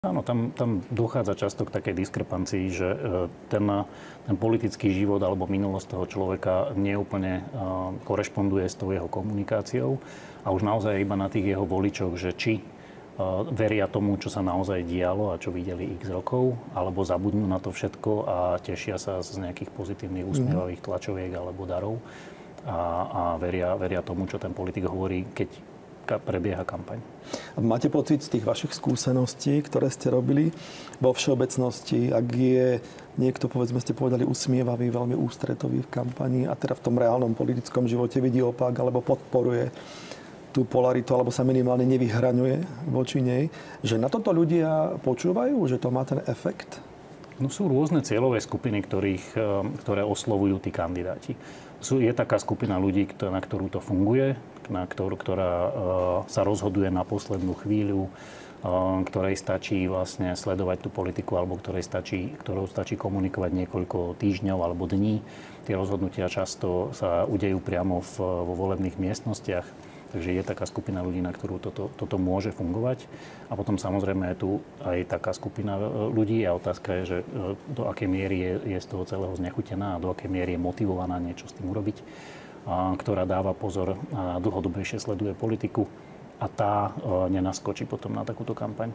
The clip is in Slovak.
Áno, tam dochádza často k takej diskrepancii, že ten politický život alebo minulosť toho človeka neúplne korešponduje s tou jeho komunikáciou a už naozaj iba na tých jeho voličoch, že či veria tomu, čo sa naozaj dialo a čo videli x rokov, alebo zabudnú na to všetko a tešia sa z nejakých pozitívnych úsmievavých tlačoviek alebo darov a veria tomu, čo ten politik hovorí, keď prebieha kampaň. Máte pocit z tých vašich skúseností, ktoré ste robili vo všeobecnosti, ak je niekto, povedzme, ste povedali, usmievavý, veľmi ústretový v kampani a teda v tom reálnom politickom živote vidí opak alebo podporuje tú polaritu, alebo sa minimálne nevyhraňuje voči nej, že na toto ľudia počúvajú, že to má ten efekt? No sú rôzne cieľové skupiny, ktoré oslovujú tí kandidáti. Je taká skupina ľudí, na ktorú to funguje, ktorá sa rozhoduje na poslednú chvíľu, ktorej stačí vlastne sledovať tú politiku alebo ktorou stačí komunikovať niekoľko týždňov alebo dní. Tie rozhodnutia často sa udejú priamo vo volebných miestnostiach. Takže je taká skupina ľudí, na ktorú toto môže fungovať. A potom samozrejme je tu aj taká skupina ľudí a otázka je, že do akej miery je z toho celého znechutená a do akej miery je motivovaná niečo s tým urobiť, ktorá dáva pozor a dlhodobejšie sleduje politiku a tá nenaskočí potom na takúto kampaň.